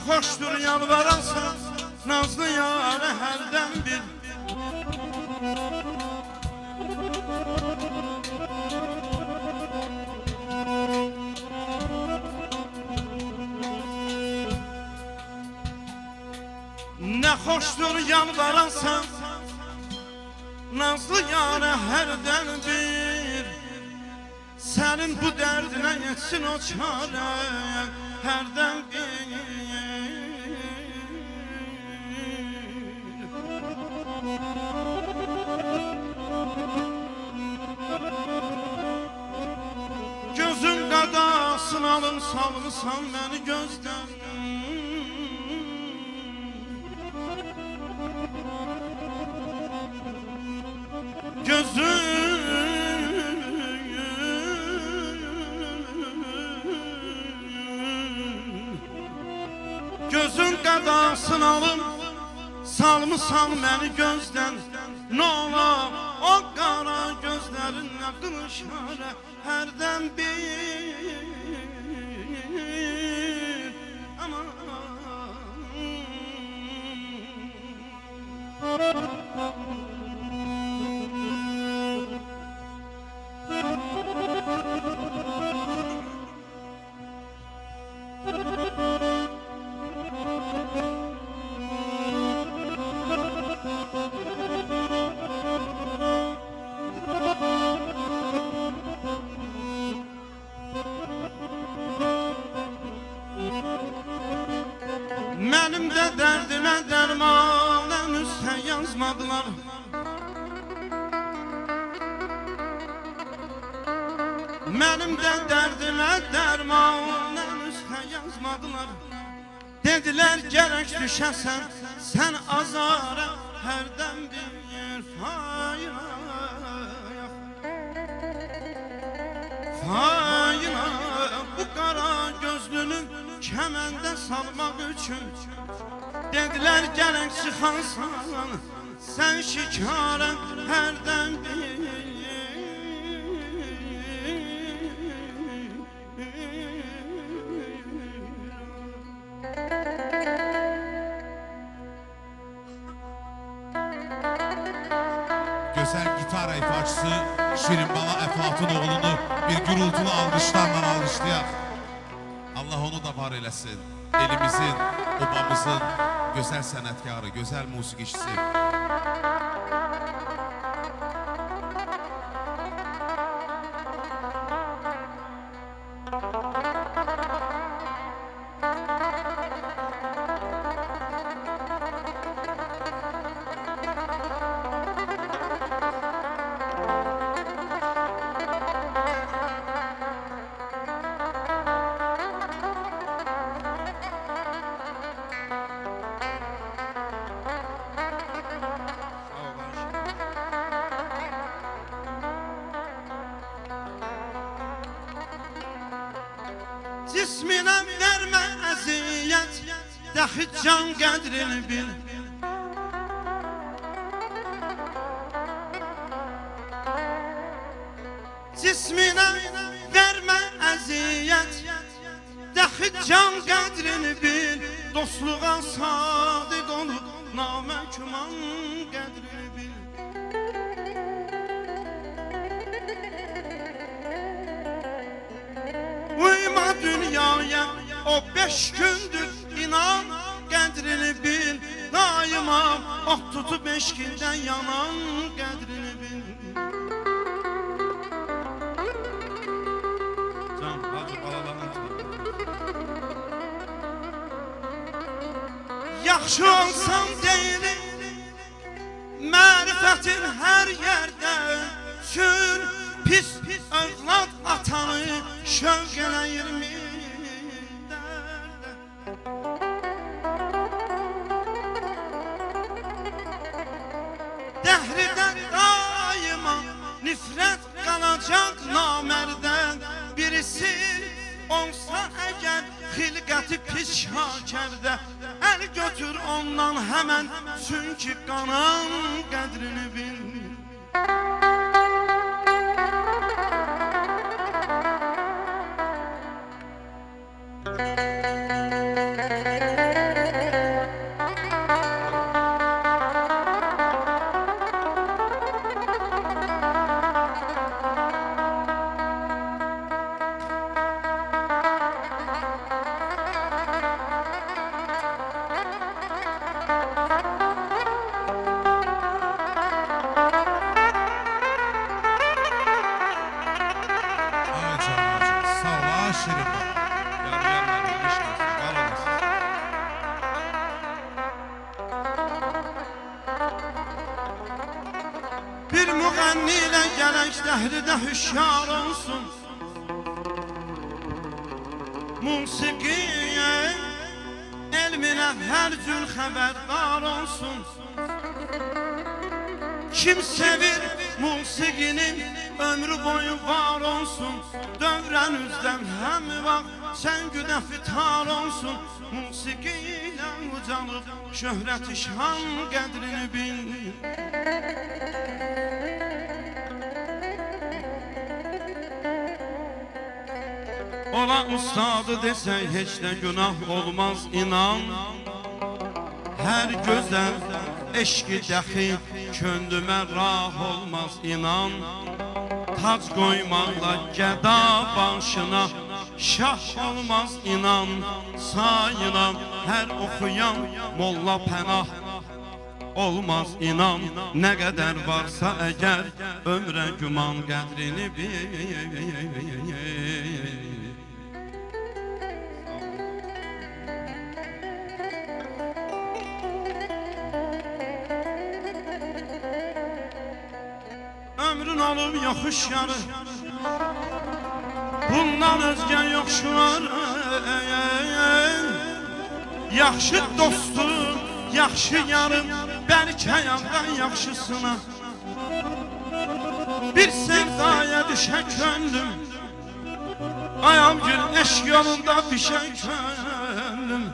hoşdur yalvararsan nazlı yâre hərdən bir. Ne hoşdur yalvararsan nazlı yâre hərdən bir. Sənin bu dərdinə yetsin o çare hərdən bir. Gözün qadasını alın salmısan məni gözdən. Gözün qədasını alım salmısan məni gözdən. Nə olar o qara gözlərinlə qılışara hərdən bir. Aman mənim də dərdimə dərman üstə yazmadılar. Mənim də dərdimə dərman üstə yazmadılar. Dedilər gərək düşəsən sən azara hərdən bir. Fayla bu qara gözlünü kəməndə salmaq üçün. Dedilər gərək çıxansan sən şikara hərdən bir. Gözəl gitar ifaçısı Şirinbala Əfatunoğlu'nu bir gürültülü alqışlarla alqışlayaq. Allah onu da var eləsin. Elimizin, obamızın gözəl sənətkarı, gözəl musiqiçisi. Cisminə vermə əziyyət, dəxi can qədrini bil. Cisminə vermə əziyyət, dəxi can qədrini bil. Dostluğa sadiq olub naməhkuman qədrini bil. Uyma dünyaya o 5 gündür inan qədrini bil. Daima ot tutub eşkindən yanan qədrini bil. Can, hacı balalarını yaxşı olsam deyilim mərifətin hər yerdə sür. Pis övlad atanı şövq eləyir mi dərdə. Dəhridən daima nifrət qalacaq namərdən. Birisi olsa əgər xilqəti pis şakərdə, əl götür ondan həmən, çünki qanan qədrini bil. gələk dəhridə hüşyar olsun. Musiqiyə, elminə hər cür xəbərdar olsun. Kim sevir musiqini ömrü boyu var olsun. Dövrən üzdən həm vaxt sən güdə fitar olsun. Musiqi ilə ucalıb şöhrət şan qədrini bil. Ola ustadı desək heç də günah olmaz inan. Hər gözəl eşqi dəxi köndümə rah olmaz inan. Tac qoymaqla gəda başına şah olmaz inan. Sayılan hər oxuyan molla pənah olmaz inan. Nə qədər varsa əgər ömrə güman qədrini bil. Ömrün olub yoxuş yarı, bundan özgə yox şuarı. Yaxşı dostum, yaxşı yarım, bəlkə yandan yaxşısına. Bir sevdaya düşə könlüm, ayam gül eşq yolunda pişə könlüm.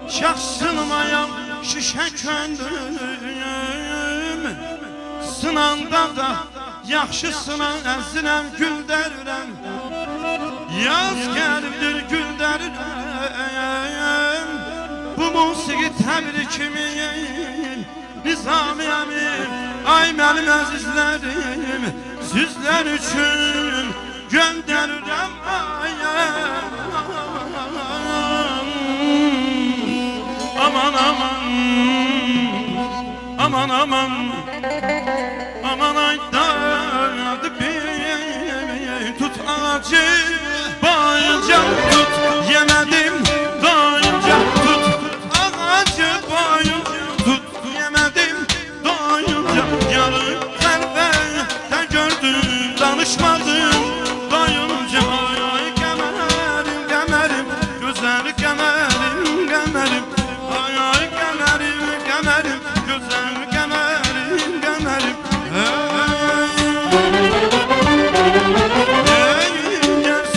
Şahsınmayam şişə könlüm. Sınanda da yaxşısına əziləm güldərirəm. Yaz gəlibdir güldərirəm. Bu musiqi təbrikimi Nizamiyəmim, ay mənim əzizlərim, sizlər üçün göndərirəm ayəm. Aman aman, aman aman, aman aydadı bir tut ağacı bayınca tut, yemədim doyunca tut, ağacı bayınca tut, yemədim doyunca. Yarı xəlvətdə gördüm, danışmadım doyunca. Ay qəmərim, qəmərim, gözəl qəmərim, qəmərim. Ay ay qəmərim, qəmərim, gözəl qəmərim, qəmərim. Hey, hey, hey,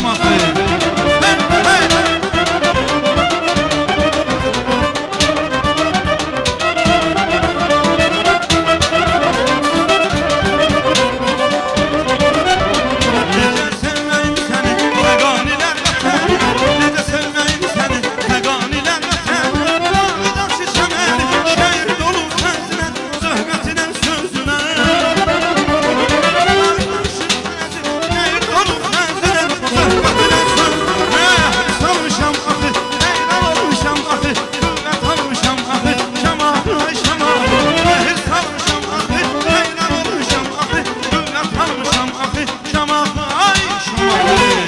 şamaxı Hey, hey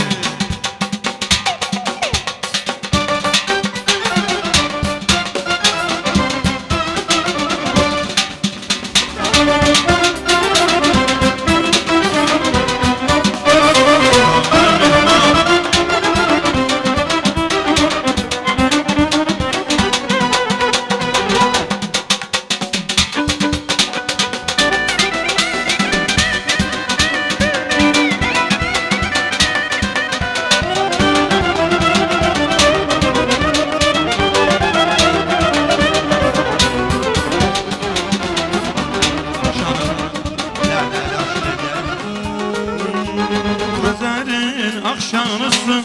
Akşamısı,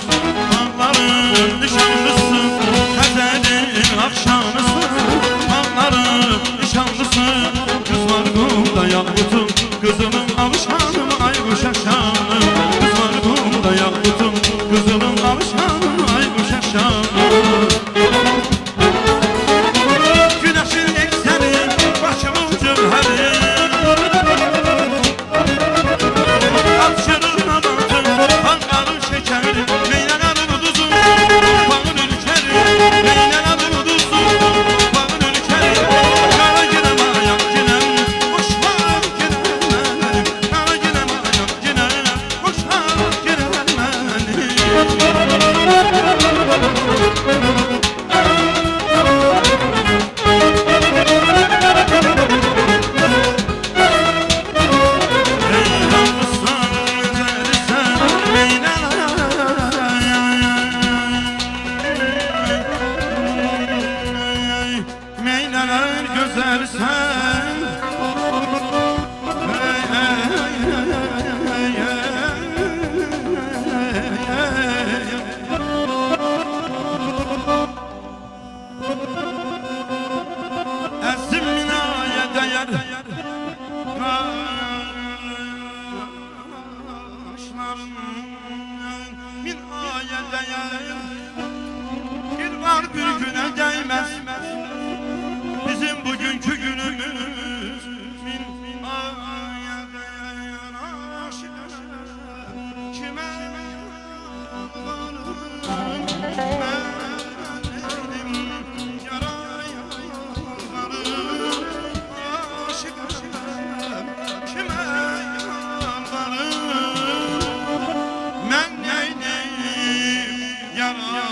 ağların nişanlısı Xəzərin akşamısı, ağların nişanlısı Kız var qumda yağbutum, kızımın alışanım Ay quş aşanım, kız var qumda yağbutum Kızımın alışanım, ay quş aşanım Güneşin ekseni, başımın cövheri Açırır namatım, halkarın şekeri Meylen adım duzu, bağın ülkeri Meylen adım duzu, bağın ülkeri Kara ginem ayak ginem, boşlar ginem benim Kara ginem ayak ginem, boşlar ginem benim Meyleler güzel sen Əzim minaya dəyər Qaşların minaya dəyər Bir var bir günə dəyməz Bizim bugünkü günümüz min aya dəyər aşık Kimə yalvarım Mənim yaraya yalvarım Aşık kimə yalvarım Mən neydim yaraya